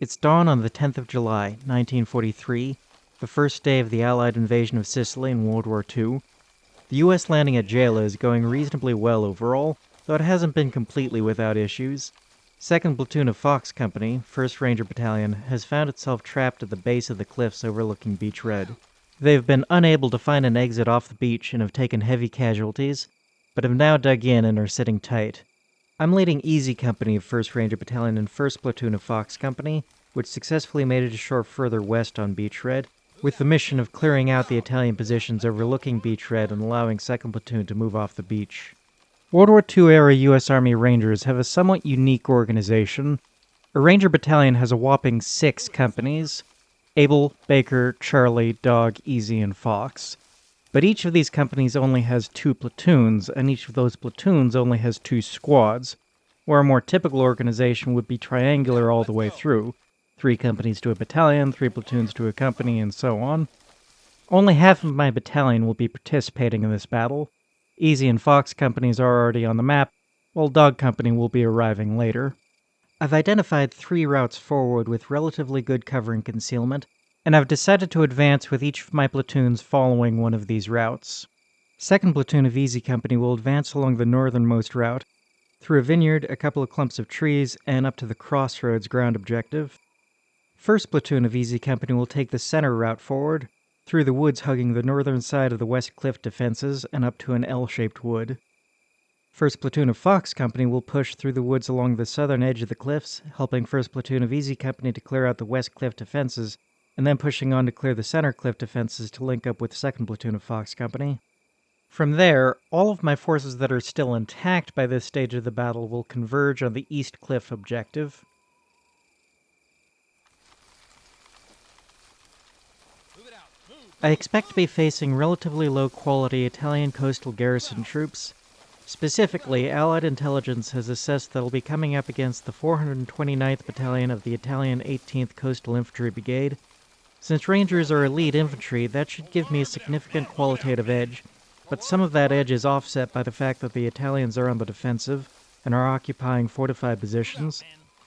It's dawn on the 10th of July, 1943, the first day of the Allied invasion of Sicily in World War II. The US landing at Gela is going reasonably well overall, though it hasn't been completely without issues. 2nd Platoon of Fox Company, 1st Ranger Battalion, has found itself trapped at the base of the cliffs overlooking Beach Red. They've been unable to find an exit off the beach and have taken heavy casualties, but have now dug in and are sitting tight. I'm leading Easy Company of 1st Ranger Battalion and 1st Platoon of Fox Company, which successfully made it ashore further west on Beach Red, with the mission of clearing out the Italian positions overlooking Beach Red and allowing 2nd Platoon to move off the beach. World War II-era U.S. Army Rangers have a somewhat unique organization. A Ranger Battalion has a whopping 6 companies: Able, Baker, Charlie, Dog, Easy, and Fox. But each of these companies only has 2 platoons, and each of those platoons only has 2 squads, where a more typical organization would be triangular all the way through: 3 companies to a battalion, 3 platoons to a company, and so on. Only half of my battalion will be participating in this battle. Easy and Fox companies are already on the map, while Dog Company will be arriving later. I've identified 3 routes forward with relatively good cover and concealment, and I've decided to advance with each of my platoons following one of these routes. 2nd Platoon of Easy Company will advance along the northernmost route, through a vineyard, a couple of clumps of trees, and up to the crossroads ground objective. 1st Platoon of Easy Company will take the center route forward, through the woods hugging the northern side of the West Cliff defenses and up to an L-shaped wood. 1st Platoon of Fox Company will push through the woods along the southern edge of the cliffs, helping 1st Platoon of Easy Company to clear out the West Cliff defenses, and then pushing on to clear the center cliff defenses to link up with 2nd Platoon of Fox Company. From there, all of my forces that are still intact by this stage of the battle will converge on the East Cliff objective. I expect to be facing relatively low-quality Italian coastal garrison troops. Specifically, Allied intelligence has assessed that I'll be coming up against the 429th Battalion of the Italian 18th Coastal Infantry Brigade. Since Rangers are elite infantry, that should give me a significant qualitative edge, but some of that edge is offset by the fact that the Italians are on the defensive and are occupying fortified positions.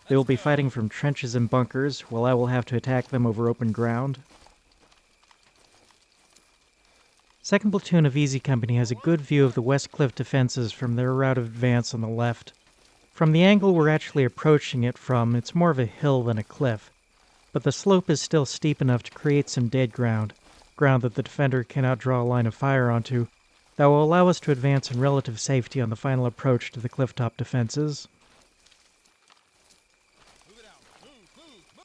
They will be fighting from trenches and bunkers, while I will have to attack them over open ground. 2nd Platoon of Easy Company has a good view of the West Cliff defenses from their route of advance on the left. From the angle we're actually approaching it from, it's more of a hill than a cliff, but the slope is still steep enough to create some dead ground that the defender cannot draw a line of fire onto, that will allow us to advance in relative safety on the final approach to the clifftop defenses.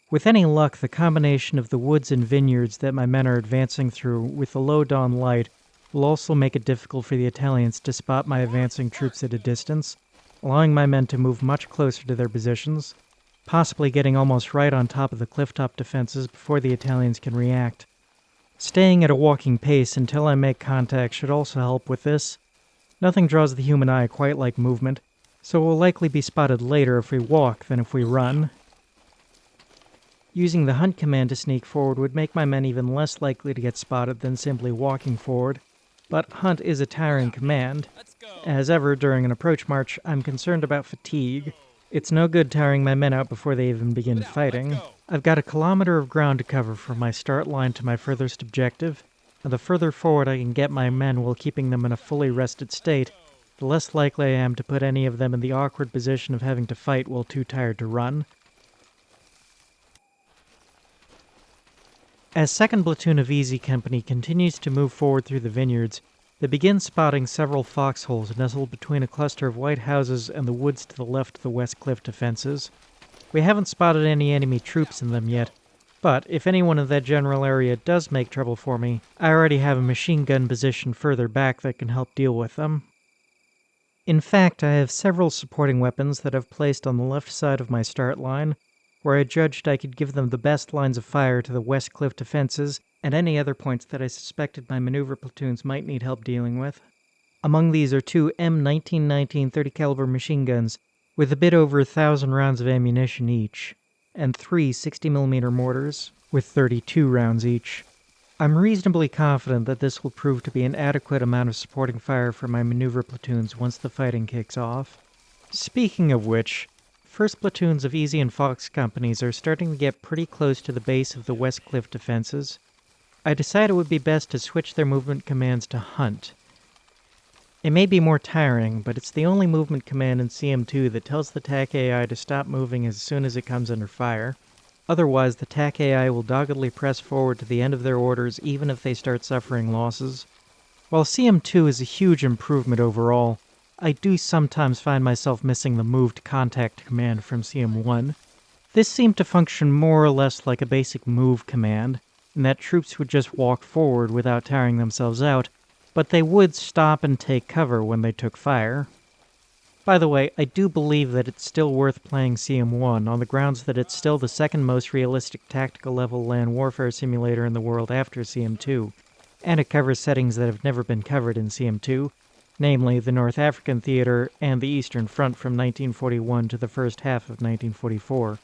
With any luck, the combination of the woods and vineyards that my men are advancing through with the low dawn light will also make it difficult for the Italians to spot my advancing troops at a distance, allowing my men to move much closer to their positions, possibly getting almost right on top of the clifftop defenses before the Italians can react. Staying at a walking pace until I make contact should also help with this. Nothing draws the human eye quite like movement, so we'll likely be spotted later if we walk than if we run. Using the hunt command to sneak forward would make my men even less likely to get spotted than simply walking forward, but hunt is a tiring command. As ever during an approach march, I'm concerned about fatigue. It's no good tiring my men out before they even begin fighting. I've got a kilometer of ground to cover from my start line to my furthest objective, and the further forward I can get my men while keeping them in a fully rested state, the less likely I am to put any of them in the awkward position of having to fight while too tired to run. As 2nd Platoon of Easy Company continues to move forward through the vineyards, they begin spotting several foxholes nestled between a cluster of white houses and the woods to the left of the West Cliff defenses. We haven't spotted any enemy troops in them yet, but if anyone in that general area does make trouble for me, I already have a machine gun position further back that can help deal with them. In fact, I have several supporting weapons that I've placed on the left side of my start line, where I judged I could give them the best lines of fire to the West Cliff defenses and any other points that I suspected my maneuver platoons might need help dealing with. Among these are 2 M1919 30 caliber machine guns with a bit over 1,000 rounds of ammunition each, and 3 60mm mortars with 32 rounds each. I'm reasonably confident that this will prove to be an adequate amount of supporting fire for my maneuver platoons once the fighting kicks off. Speaking of which, first platoons of Easy and Fox companies are starting to get pretty close to the base of the West Cliff defenses, I decided it would be best to switch their movement commands to Hunt. It may be more tiring, but it's the only movement command in CM2 that tells the TAC AI to stop moving as soon as it comes under fire. Otherwise, the TAC AI will doggedly press forward to the end of their orders even if they start suffering losses. While CM2 is a huge improvement overall, I do sometimes find myself missing the Move to Contact command from CM1. This seemed to function more or less like a basic move command, in that troops would just walk forward without tiring themselves out, but they would stop and take cover when they took fire. By the way, I do believe that it's still worth playing CM1 on the grounds that it's still the second most realistic tactical level land warfare simulator in the world after CM2, and it covers settings that have never been covered in CM2, namely the North African Theater and the Eastern Front from 1941 to the first half of 1944,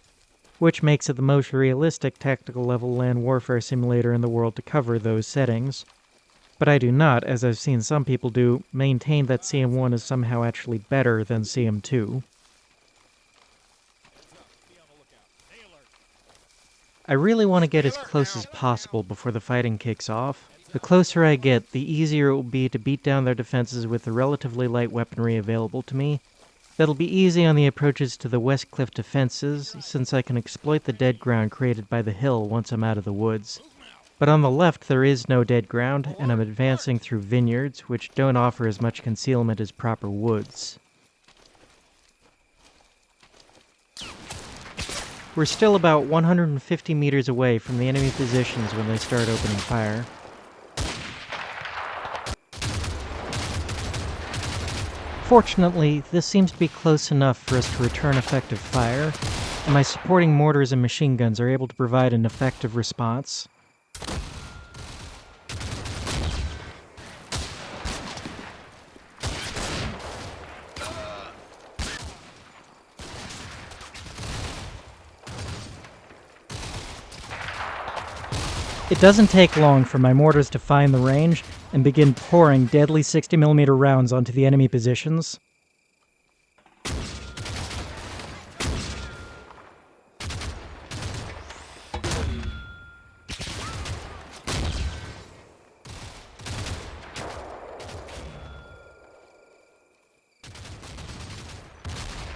which makes it the most realistic tactical level land warfare simulator in the world to cover those settings. But I do not, as I've seen some people do, maintain that CM1 is somehow actually better than CM2. I really want to get as close as possible before the fighting kicks off. The closer I get, the easier it will be to beat down their defenses with the relatively light weaponry available to me. That'll be easy on the approaches to the West Cliff defenses, since I can exploit the dead ground created by the hill once I'm out of the woods. But on the left there is no dead ground, and I'm advancing through vineyards, which don't offer as much concealment as proper woods. We're still about 150 meters away from the enemy positions when they start opening fire. Fortunately, this seems to be close enough for us to return effective fire, and my supporting mortars and machine guns are able to provide an effective response. It doesn't take long for my mortars to find the range and begin pouring deadly 60mm rounds onto the enemy positions.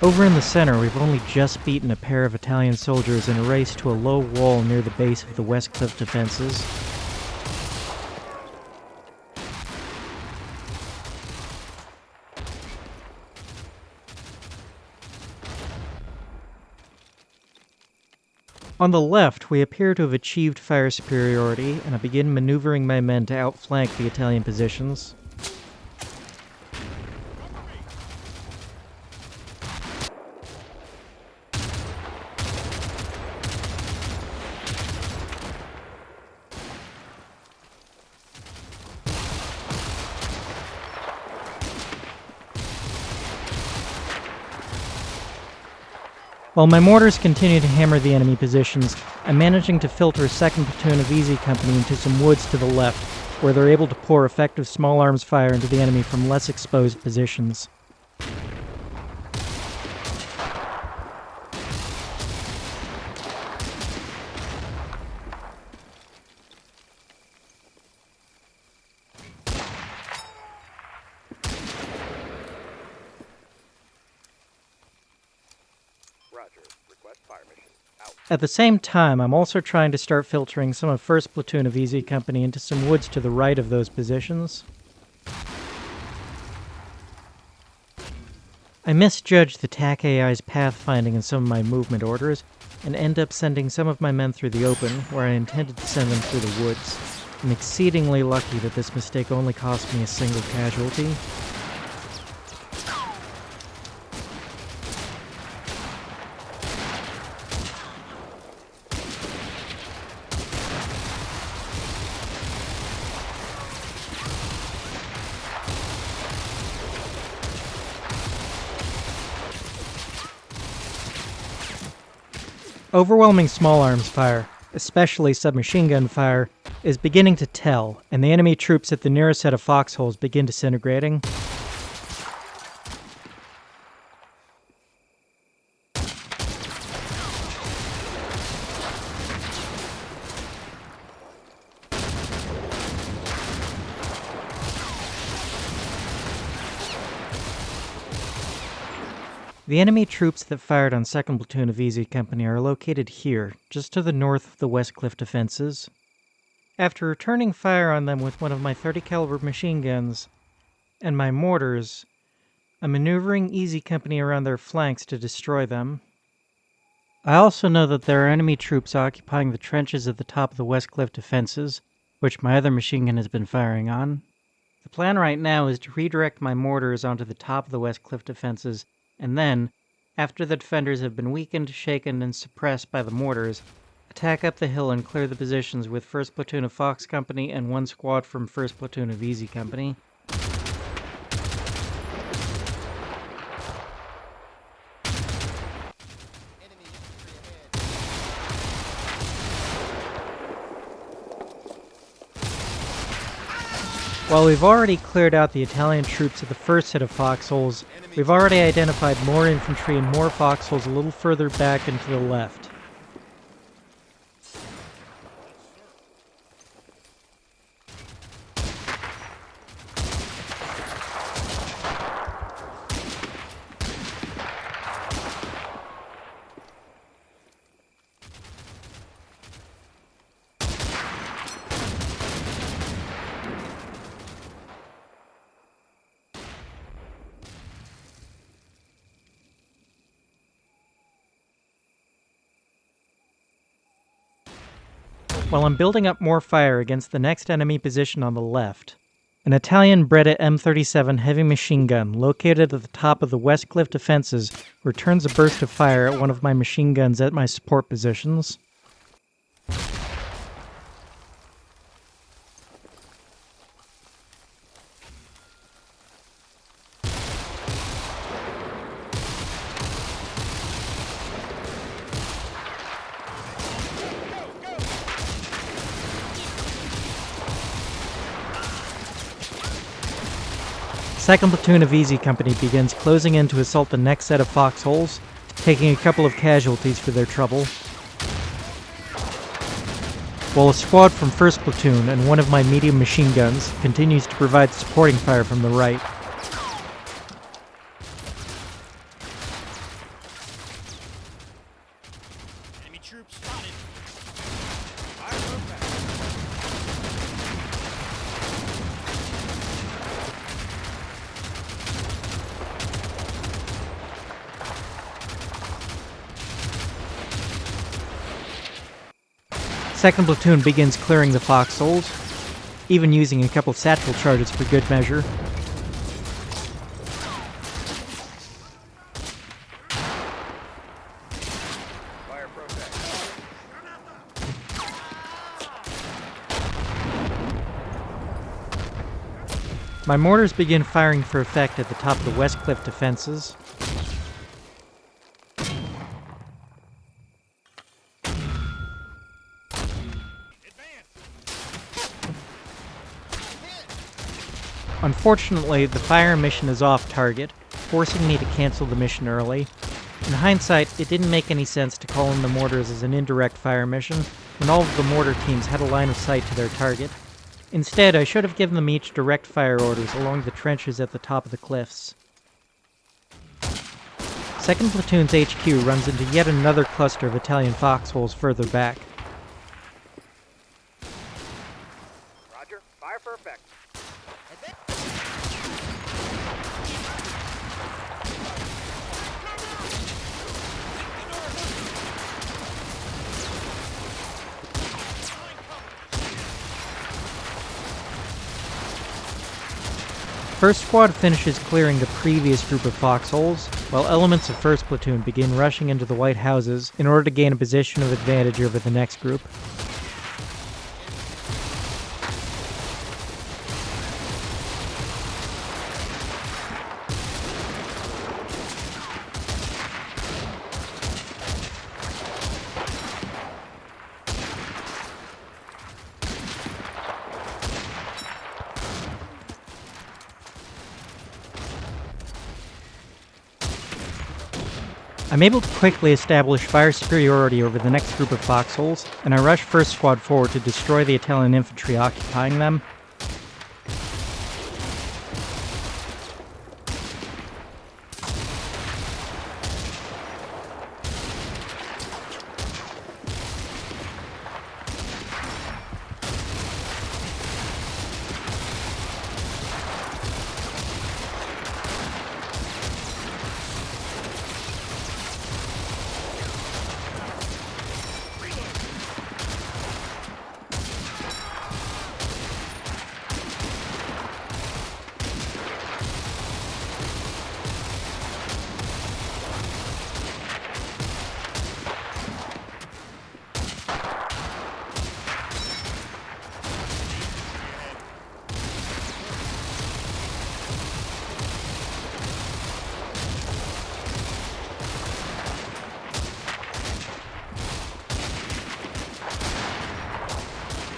Over in the center, we've only just beaten a pair of Italian soldiers in a race to a low wall near the base of the West Cliff defenses. On the left, we appear to have achieved fire superiority, and I begin maneuvering my men to outflank the Italian positions. While my mortars continue to hammer the enemy positions, I'm managing to filter a second platoon of Easy Company into some woods to the left, where they're able to pour effective small arms fire into the enemy from less exposed positions. At the same time, I'm also trying to start filtering some of 1st Platoon of Easy Company into some woods to the right of those positions. I misjudged the TAC AI's pathfinding in some of my movement orders, and end up sending some of my men through the open, where I intended to send them through the woods. I'm exceedingly lucky that this mistake only cost me a single casualty. Overwhelming small arms fire, especially submachine gun fire, is beginning to tell, and the enemy troops at the nearest set of foxholes begin disintegrating. The enemy troops that fired on 2nd Platoon of Easy Company are located here, just to the north of the West Cliff defenses. After returning fire on them with one of my 30 caliber machine guns and my mortars, I'm maneuvering Easy Company around their flanks to destroy them. I also know that there are enemy troops occupying the trenches at the top of the West Cliff defenses, which my other machine gun has been firing on. The plan right now is to redirect my mortars onto the top of the West Cliff defenses, and then, after the defenders have been weakened, shaken, and suppressed by the mortars, attack up the hill and clear the positions with 1st Platoon of Fox Company and 1 squad from 1st Platoon of Easy Company. While we've already cleared out the Italian troops at the first set of foxholes, we've already identified more infantry and more foxholes a little further back and to the left. While I'm building up more fire against the next enemy position on the left, an Italian Breda M37 heavy machine gun located at the top of the West Cliff defenses returns a burst of fire at one of my machine guns at my support positions. Second Platoon of Easy Company begins closing in to assault the next set of foxholes, taking a couple of casualties for their trouble, while a squad from 1st Platoon and one of my medium machine guns continues to provide supporting fire from the right. Enemy troops spotted. Fire back. Second Platoon begins clearing the foxholes, even using a couple of satchel charges for good measure. Fire protect. My mortars begin firing for effect at the top of the West Cliff defenses. Unfortunately, the fire mission is off target, forcing me to cancel the mission early. In hindsight, it didn't make any sense to call in the mortars as an indirect fire mission when all of the mortar teams had a line of sight to their target. Instead, I should have given them each direct fire orders along the trenches at the top of the cliffs. 2nd Platoon's HQ runs into yet another cluster of Italian foxholes further back. Roger. Fire for effect. First Squad finishes clearing the previous group of foxholes, while elements of 1st Platoon begin rushing into the white houses in order to gain a position of advantage over the next group. I'm able to quickly establish fire superiority over the next group of foxholes, and I rush 1st Squad forward to destroy the Italian infantry occupying them.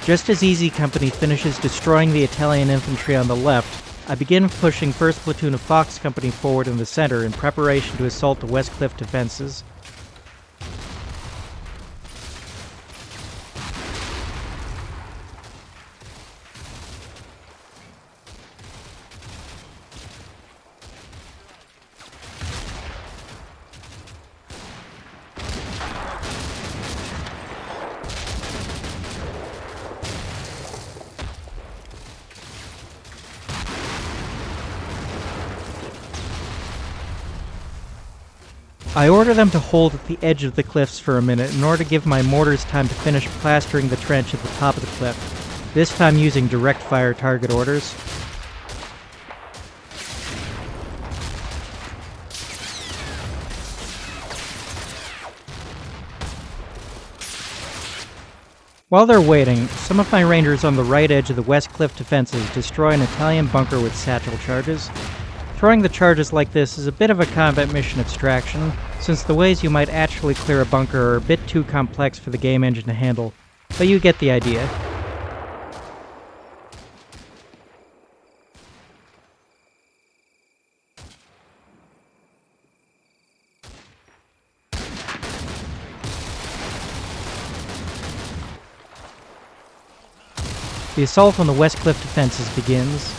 Just as Easy Company finishes destroying the Italian infantry on the left, I begin pushing 1st Platoon of Fox Company forward in the center in preparation to assault the West Cliff defenses. I order them to hold at the edge of the cliffs for a minute in order to give my mortars time to finish plastering the trench at the top of the cliff, this time using direct fire target orders. While they're waiting, some of my rangers on the right edge of the west cliff defenses destroy an Italian bunker with satchel charges. Throwing the charges like this is a bit of a combat mission abstraction, since the ways you might actually clear a bunker are a bit too complex for the game engine to handle, but you get the idea. The assault on the West Cliff defenses begins.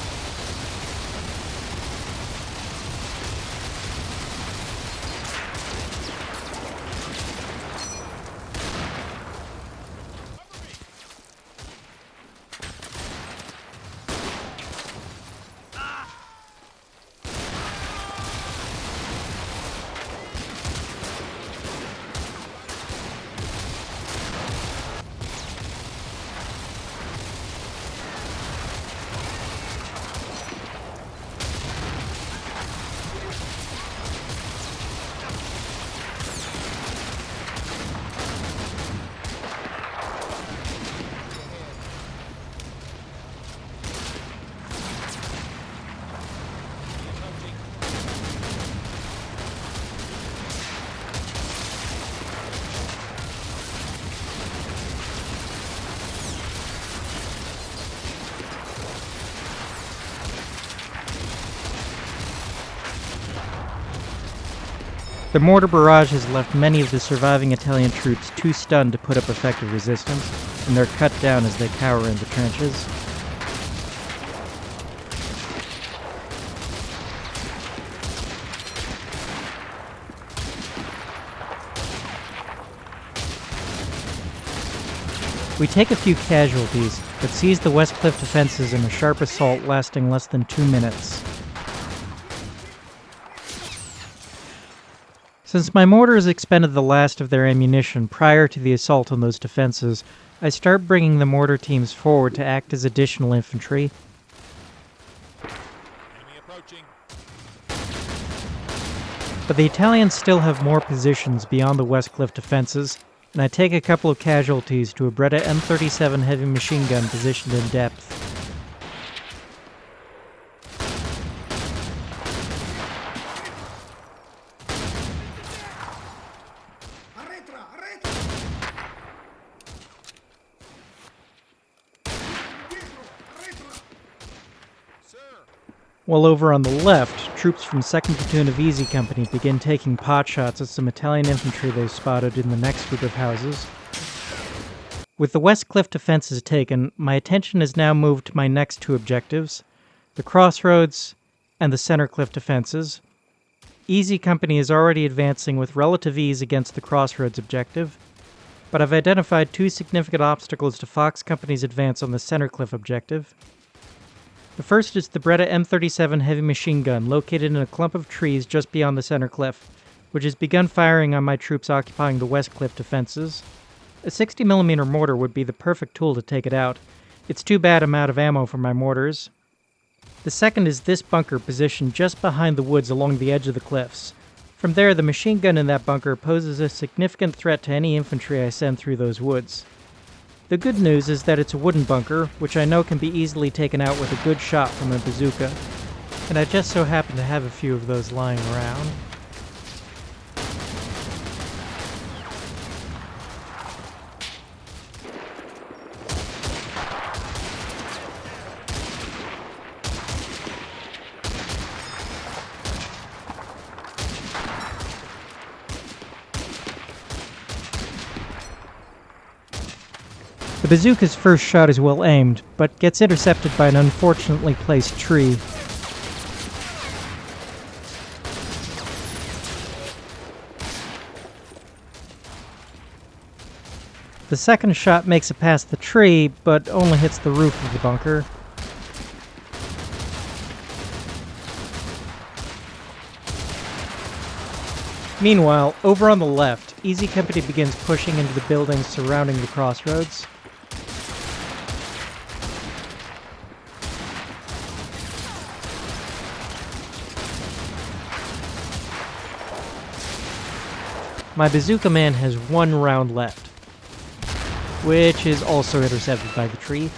The mortar barrage has left many of the surviving Italian troops too stunned to put up effective resistance, and they're cut down as they cower in the trenches. We take a few casualties, but seize the West Cliff defenses in a sharp assault lasting less than 2 minutes. Since my mortars expended the last of their ammunition prior to the assault on those defenses, I start bringing the mortar teams forward to act as additional infantry. Enemy approaching. But the Italians still have more positions beyond the West Cliff defenses, and I take a couple of casualties to a Beretta M37 heavy machine gun positioned in depth. While over on the left, troops from 2nd Platoon of Easy Company begin taking potshots at some Italian infantry they've spotted in the next group of houses. With the West Cliff defenses taken, my attention is now moved to my next two objectives, the Crossroads and the Center Cliff defenses. Easy Company is already advancing with relative ease against the Crossroads objective, but I've identified two significant obstacles to Fox Company's advance on the Center Cliff objective. The first is the Beretta M37 heavy machine gun located in a clump of trees just beyond the center cliff, which has begun firing on my troops occupying the West Cliff defenses. A 60mm mortar would be the perfect tool to take it out. It's too bad I'm out of ammo for my mortars. The second is this bunker positioned just behind the woods along the edge of the cliffs. From there, the machine gun in that bunker poses a significant threat to any infantry I send through those woods. The good news is that it's a wooden bunker, which I know can be easily taken out with a good shot from a bazooka, and I just so happen to have a few of those lying around. The bazooka's first shot is well aimed, but gets intercepted by an unfortunately placed tree. The second shot makes it past the tree, but only hits the roof of the bunker. Meanwhile, over on the left, Easy Company begins pushing into the buildings surrounding the crossroads. My bazooka man has one round left, which is also intercepted by the tree.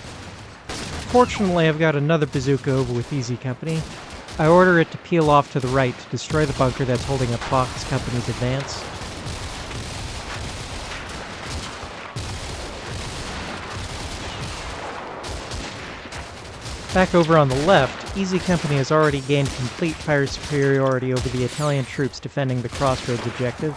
Fortunately, I've got another bazooka over with Easy Company. I order it to peel off to the right to destroy the bunker that's holding up Fox Company's advance. Back over on the left, Easy Company has already gained complete fire superiority over the Italian troops defending the crossroads objective.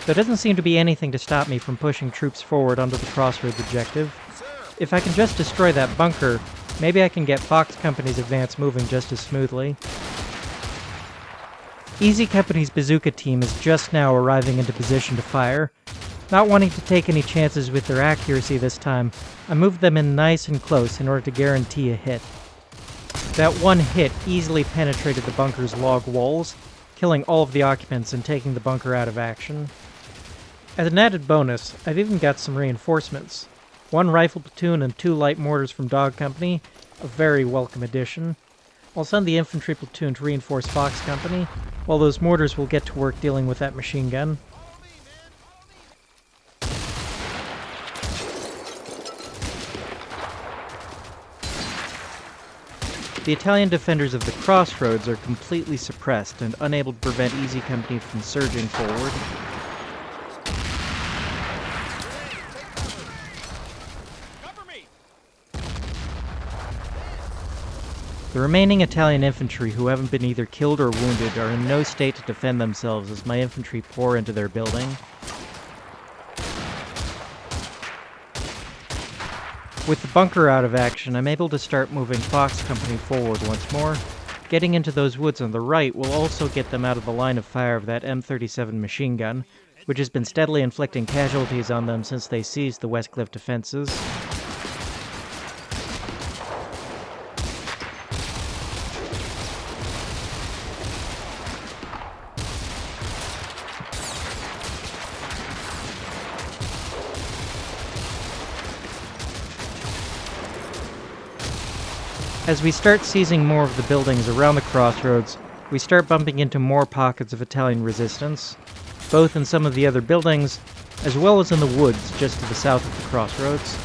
There doesn't seem to be anything to stop me from pushing troops forward onto the crossroads objective. If I can just destroy that bunker, maybe I can get Fox Company's advance moving just as smoothly. Easy Company's bazooka team is just now arriving into position to fire. Not wanting to take any chances with their accuracy this time, I moved them in nice and close in order to guarantee a hit. That one hit easily penetrated the bunker's log walls, killing all of the occupants and taking the bunker out of action. As an added bonus, I've even got some reinforcements. One rifle platoon and 2 light mortars from Dog Company, a very welcome addition. I'll send the infantry platoon to reinforce Fox Company, while those mortars will get to work dealing with that machine gun. The Italian defenders of the crossroads are completely suppressed and unable to prevent Easy Company from surging forward. The remaining Italian infantry who haven't been either killed or wounded are in no state to defend themselves as my infantry pour into their building. With the bunker out of action, I'm able to start moving Fox Company forward once more. Getting into those woods on the right will also get them out of the line of fire of that M37 machine gun, which has been steadily inflicting casualties on them since they seized the West Cliff defenses. As we start seizing more of the buildings around the crossroads, we start bumping into more pockets of Italian resistance, both in some of the other buildings, as well as in the woods just to the south of the crossroads.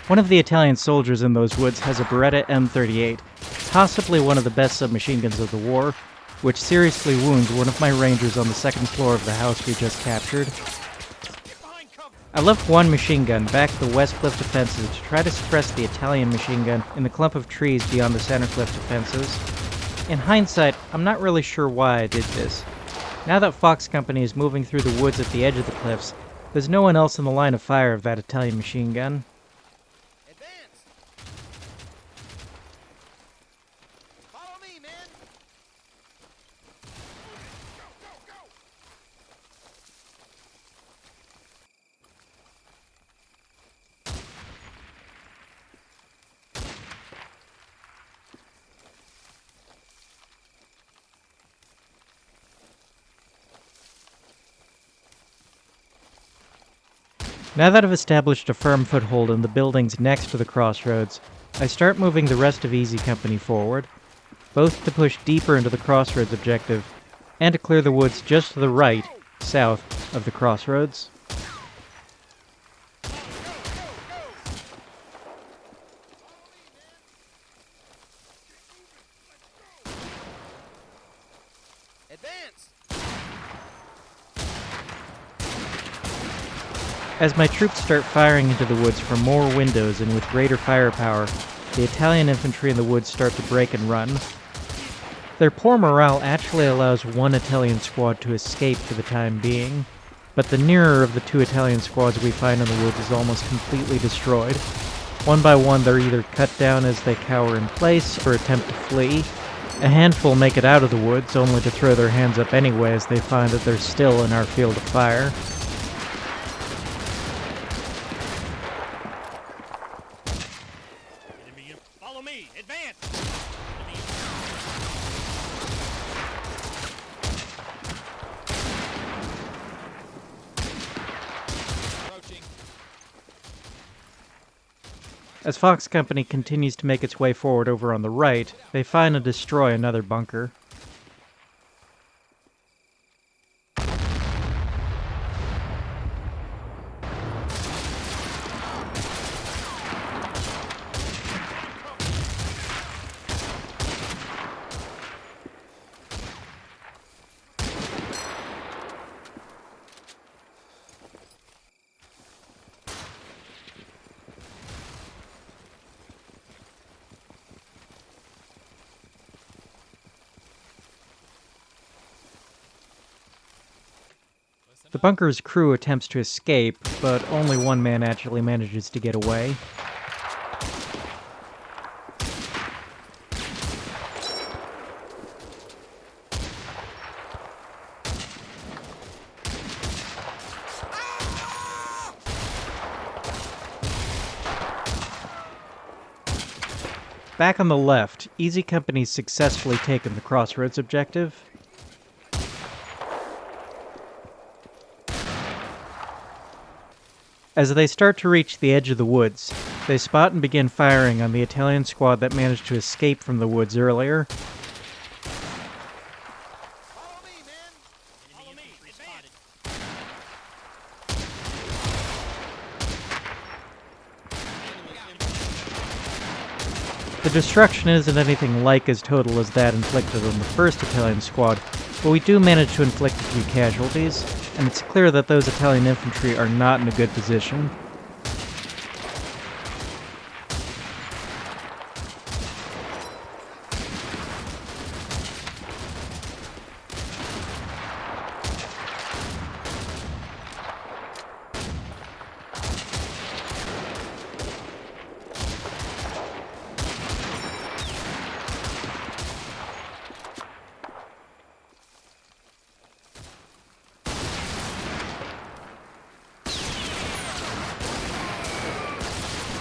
One of the Italian soldiers in those woods has a Beretta M38, possibly one of the best submachine guns of the war, which seriously wounds one of my rangers on the second floor of the house we just captured. I left one machine gun back at the West Cliff defenses to try to suppress the Italian machine gun in the clump of trees beyond the Center Cliff defenses. In hindsight, I'm not really sure why I did this. Now that Fox Company is moving through the woods at the edge of the cliffs, there's no one else in the line of fire of that Italian machine gun. Now that I've established a firm foothold in the buildings next to the crossroads, I start moving the rest of Easy Company forward, both to push deeper into the crossroads objective and to clear the woods just to the right, south of the crossroads. Advance! As my troops start firing into the woods from more windows and with greater firepower, the Italian infantry in the woods start to break and run. Their poor morale actually allows one Italian squad to escape for the time being, but the nearer of the two Italian squads we find in the woods is almost completely destroyed. One by one, they're either cut down as they cower in place or attempt to flee. A handful make it out of the woods, only to throw their hands up anyway as they find that they're still in our field of fire. Follow me! Advance! Approaching. As Fox Company continues to make its way forward over on the right, they find and destroy another bunker. The bunker's crew attempts to escape, but only one man actually manages to get away. Back on the left, Easy Company's successfully taken the crossroads objective. As they start to reach the edge of the woods, they spot and begin firing on the Italian squad that managed to escape from the woods earlier. Follow me, men! Follow me! Advance! The destruction isn't anything like as total as that inflicted on the first Italian squad, but we do manage to inflict a few casualties, and it's clear that those Italian infantry are not in a good position.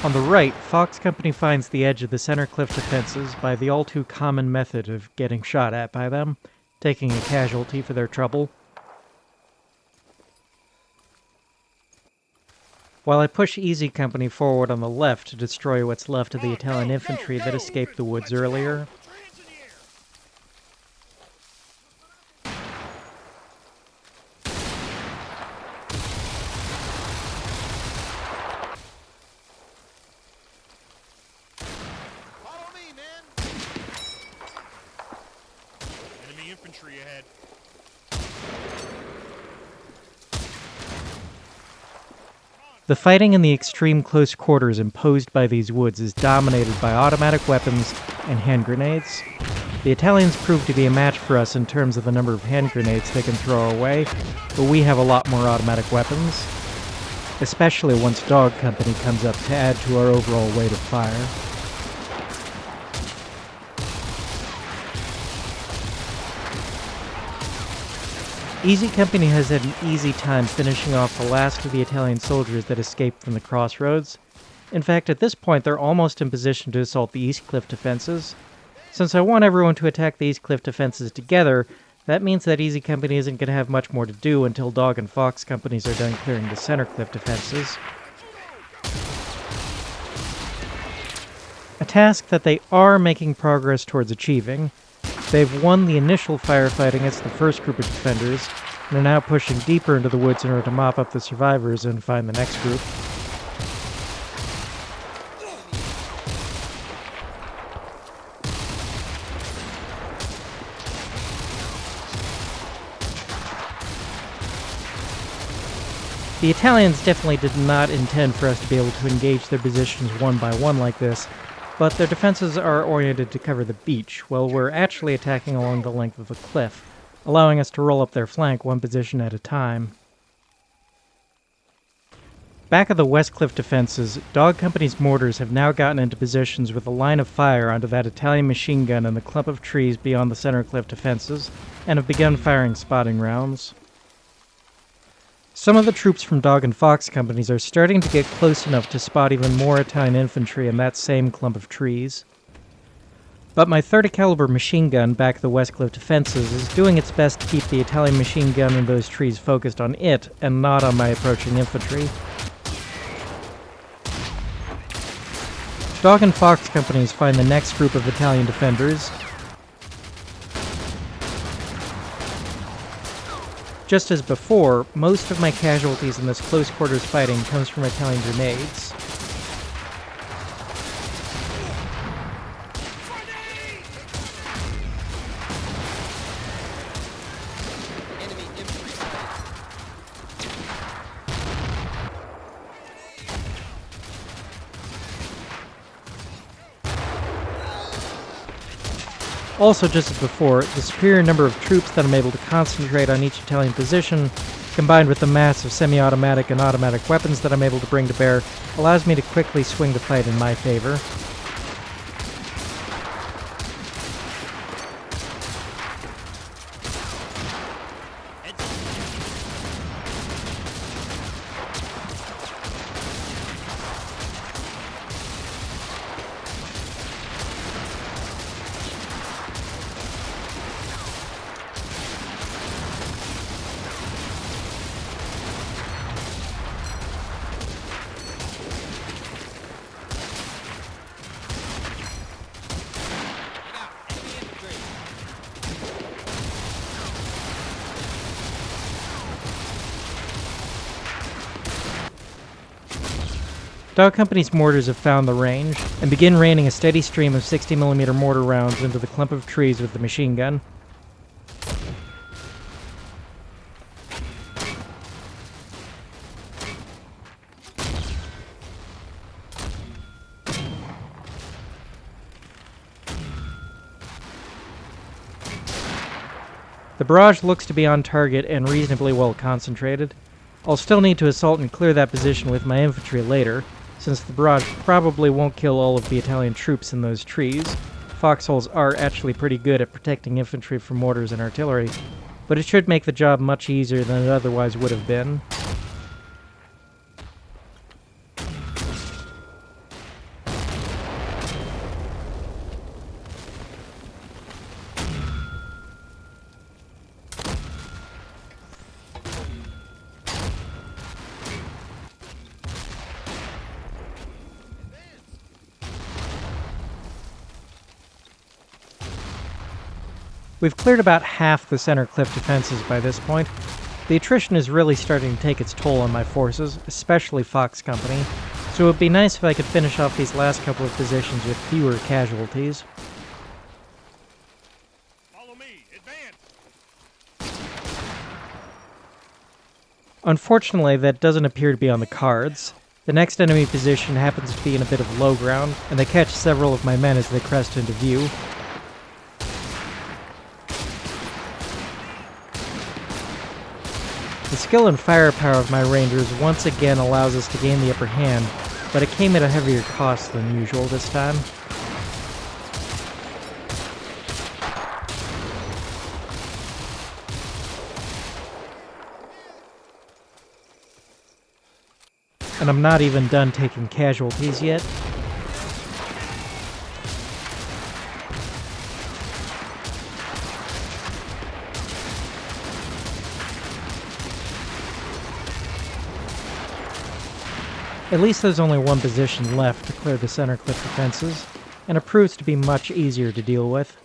On the right, Fox Company finds the edge of the center cliff defenses by the all-too-common method of getting shot at by them, taking a casualty for their trouble. While I push Easy Company forward on the left to destroy what's left of the Italian infantry that escaped the woods earlier, Follow me, men! Enemy infantry ahead. the fighting in the extreme close quarters imposed by these woods is dominated by automatic weapons and hand grenades. The Italians prove to be a match for us in terms of the number of hand grenades they can throw our way, but we have a lot more automatic weapons, especially once Dog Company comes up to add to our overall weight of fire. Easy Company has had an easy time finishing off the last of the Italian soldiers that escaped from the crossroads. In fact, at this point, they're almost in position to assault the East Cliff defenses. Since I want everyone to attack the East Cliff defenses together, That means that Easy Company isn't going to have much more to do until Dog and Fox companies are done clearing the center cliff defenses. A task that they are making progress towards achieving. They've won the initial firefight against the first group of defenders, and are now pushing deeper into the woods in order to mop up the survivors and find the next group. The Italians definitely did not intend for us to be able to engage their positions one by one like this, but their defenses are oriented to cover the beach, while we're actually attacking along the length of the cliff, allowing us to roll up their flank one position at a time. Back of the West Cliff defenses, Dog Company's mortars have now gotten into positions with a line of fire onto that Italian machine gun in the clump of trees beyond the center cliff defenses, and have begun firing spotting rounds. Some of the troops from Dog and Fox companies are starting to get close enough to spot even more Italian infantry in that same clump of trees. But my 30 caliber machine gun back at the West Cliff defenses is doing its best to keep the Italian machine gun in those trees focused on it and not on my approaching infantry. Dog and Fox companies find the next group of Italian defenders. Just as before, most of my casualties in this close quarters fighting comes from Italian grenades. Also, just as before, the superior number of troops that I'm able to concentrate on each Italian position, combined with the mass of semi-automatic and automatic weapons that I'm able to bring to bear, allows me to quickly swing the fight in my favor. Dog Company's mortars have found the range, and begin raining a steady stream of 60mm mortar rounds into the clump of trees with the machine gun. The barrage looks to be on target and reasonably well concentrated. I'll still need to assault and clear that position with my infantry later, since the barrage probably won't kill all of the Italian troops in those trees. Foxholes are actually pretty good at protecting infantry from mortars and artillery, but it should make the job much easier than it otherwise would have been. We've cleared about half the center cliff defenses by this point. The attrition is really starting to take its toll on my forces, especially Fox Company, so it would be nice if I could finish off these last couple of positions with fewer casualties. Follow me. Advance. Unfortunately, that doesn't appear to be on the cards. The next enemy position happens to be in a bit of low ground, and they catch several of my men as they crest into view. The skill and firepower of my Rangers once again allows us to gain the upper hand, but it came at a heavier cost than usual this time. And I'm not even done taking casualties yet. At least there's only one position left to clear the center cliff defenses, and it proves to be much easier to deal with.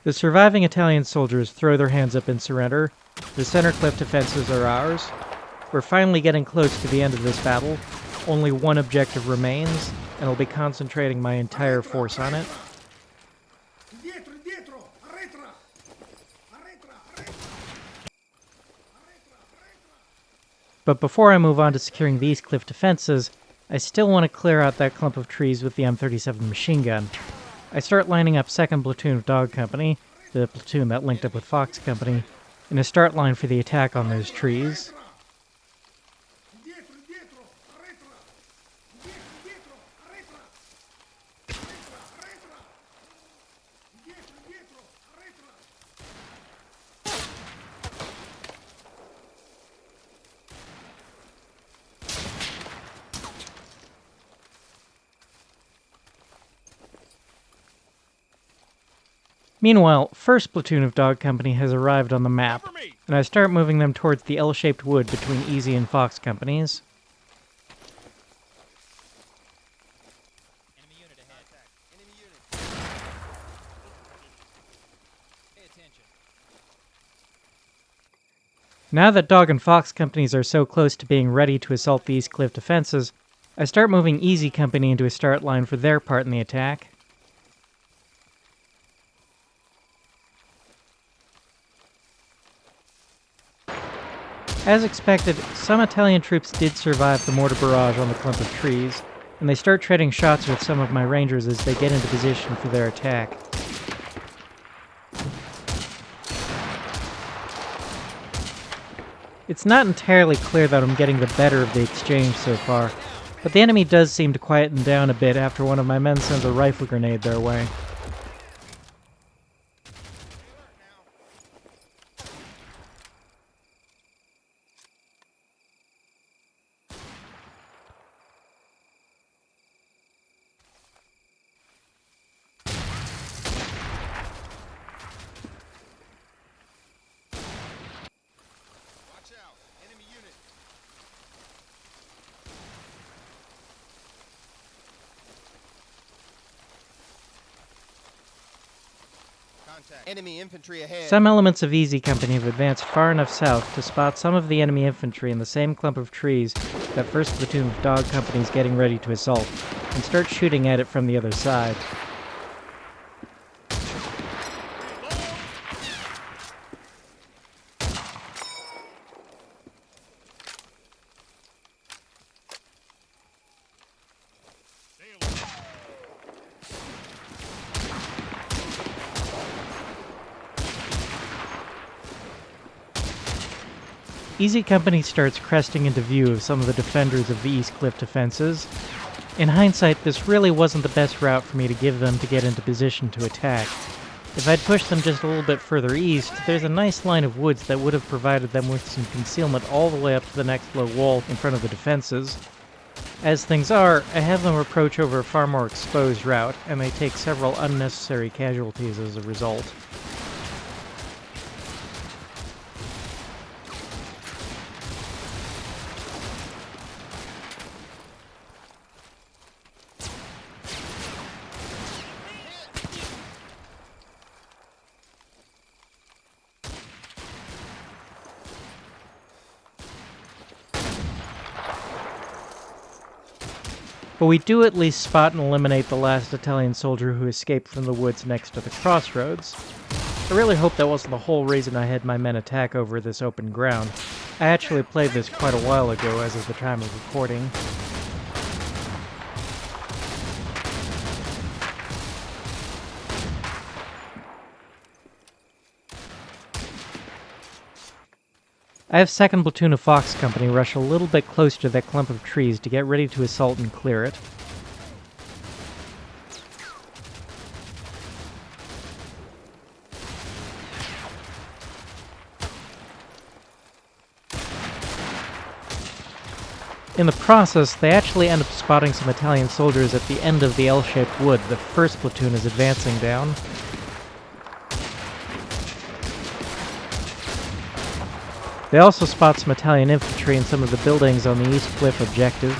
The surviving Italian soldiers throw their hands up in surrender. The center cliff defenses are ours. We're finally getting close to the end of this battle. Only one objective remains, and I'll be concentrating my entire force on it. But before I move on to securing these cliff defenses, I still want to clear out that clump of trees with the M37 machine gun. I start lining up 2nd Platoon of Dog Company, the platoon that linked up with Fox Company, in a start line for the attack on those trees. Meanwhile, 1st Platoon of Dog Company has arrived on the map, and I start moving them towards the L-shaped wood between Easy and Fox Companies. Enemy unit ahead. Enemy unit. Pay attention. Now that Dog and Fox Companies are so close to being ready to assault these cliff defenses, I start moving Easy Company into a start line for their part in the attack. As expected, some Italian troops did survive the mortar barrage on the clump of trees, and they start trading shots with some of my rangers as they get into position for their attack. It's not entirely clear that I'm getting the better of the exchange so far, but the enemy does seem to quieten down a bit after one of my men sends a rifle grenade their way. Watch out. Enemy unit. Contact. Enemy infantry ahead. Some elements of Easy Company have advanced far enough south to spot some of the enemy infantry in the same clump of trees that 1st Platoon of Dog Company is getting ready to assault, and start shooting at it from the other side. Easy Company starts cresting into view of some of the defenders of the East Cliff defenses. In hindsight, this really wasn't the best route for me to give them to get into position to attack. If I'd pushed them just a little bit further east, there's a nice line of woods that would have provided them with some concealment all the way up to the next low wall in front of the defenses. As things are, I have them approach over a far more exposed route, and they take several unnecessary casualties as a result. But we do at least spot and eliminate the last Italian soldier who escaped from the woods next to the crossroads. I really hope that wasn't the whole reason I had my men attack over this open ground. I actually played this quite a while ago as of the time of recording. I have 2nd Platoon of Fox Company rush a little bit closer to that clump of trees to get ready to assault and clear it. In the process, they actually end up spotting some Italian soldiers at the end of the L-shaped wood the first platoon is advancing down. They also spot some Italian infantry in some of the buildings on the East Cliff objective.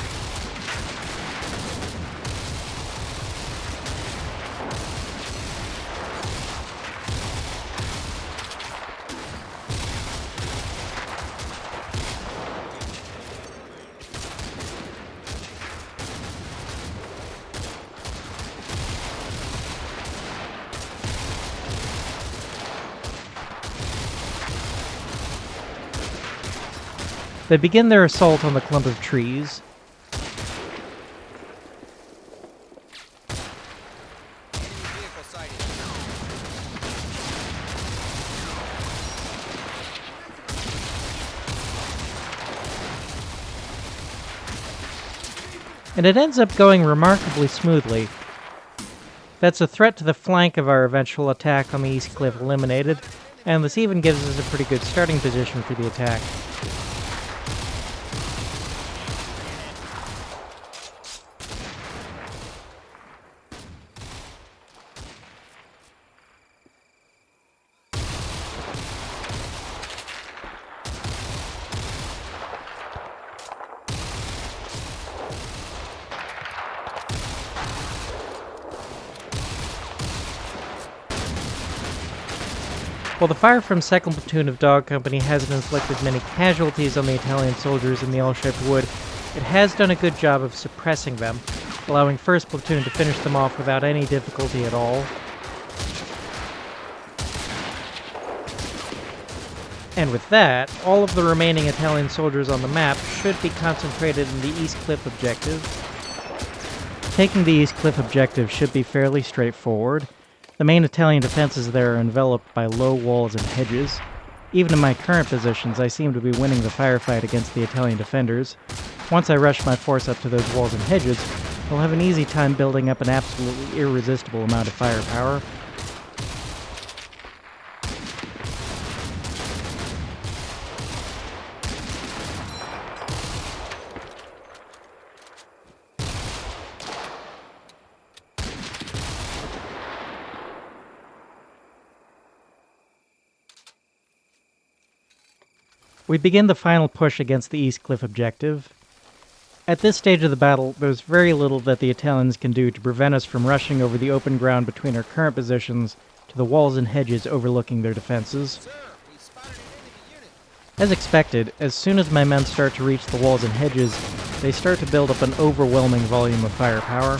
They begin their assault on the clump of trees. And it ends up going remarkably smoothly. That's a threat to the flank of our eventual attack on the East Cliff eliminated, and this even gives us a pretty good starting position for the attack. While the fire from 2nd Platoon of Dog Company hasn't inflicted many casualties on the Italian soldiers in the L-shaped wood, it has done a good job of suppressing them, allowing 1st Platoon to finish them off without any difficulty at all. And with that, all of the remaining Italian soldiers on the map should be concentrated in the East Cliff objective. Taking the East Cliff objective should be fairly straightforward. The main Italian defenses there are enveloped by low walls and hedges. Even in my current positions, I seem to be winning the firefight against the Italian defenders. Once I rush my force up to those walls and hedges, I'll have an easy time building up an absolutely irresistible amount of firepower. We begin the final push against the East Cliff objective. At this stage of the battle, there's very little that the Italians can do to prevent us from rushing over the open ground between our current positions to the walls and hedges overlooking their defenses. As expected, as soon as my men start to reach the walls and hedges, they start to build up an overwhelming volume of firepower.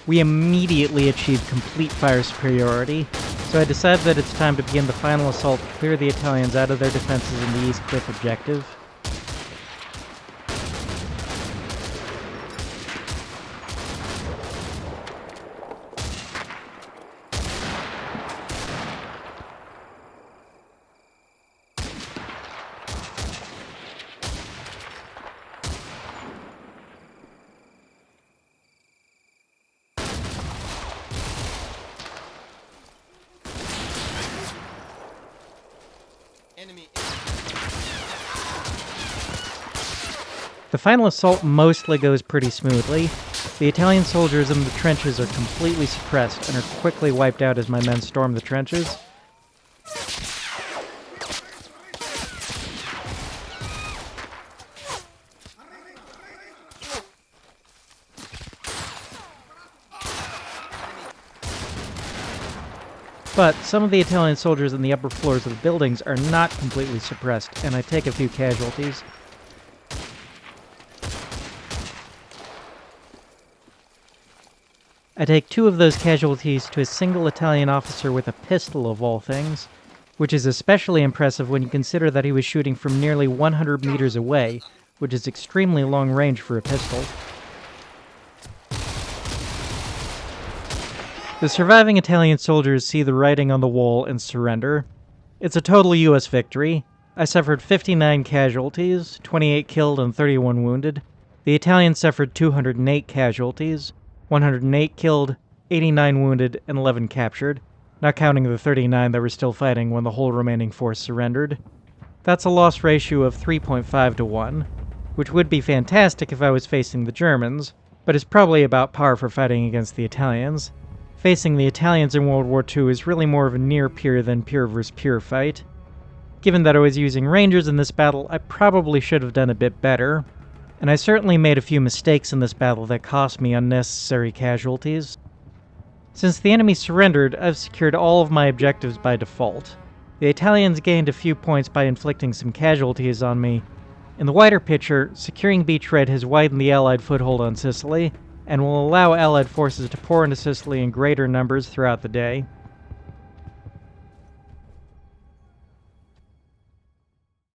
We immediately achieved complete fire superiority, so I decided that it's time to begin the final assault to clear the Italians out of their defenses in the East Cliff objective. The final assault mostly goes pretty smoothly. The Italian soldiers in the trenches are completely suppressed and are quickly wiped out as my men storm the trenches. But some of the Italian soldiers in the upper floors of the buildings are not completely suppressed, and I take a few casualties. I take 2 of those casualties to a single Italian officer with a pistol of all things, which is especially impressive when you consider that he was shooting from nearly 100 meters away, which is extremely long range for a pistol. The surviving Italian soldiers see the writing on the wall and surrender. It's a total US victory. I suffered 59 casualties, 28 killed and 31 wounded. The Italians suffered 208 casualties, 108 killed, 89 wounded, and 11 captured, not counting the 39 that were still fighting when the whole remaining force surrendered. That's a loss ratio of 3.5 to 1, which would be fantastic if I was facing the Germans, but is probably about par for fighting against the Italians. Facing the Italians in World War II is really more of a near-peer than peer versus peer fight. Given that I was using Rangers in this battle, I probably should have done a bit better, and I certainly made a few mistakes in this battle that cost me unnecessary casualties. Since the enemy surrendered, I've secured all of my objectives by default. The Italians gained a few points by inflicting some casualties on me. In the wider picture, securing Beach Red has widened the Allied foothold on Sicily, and will allow Allied forces to pour into Sicily in greater numbers throughout the day.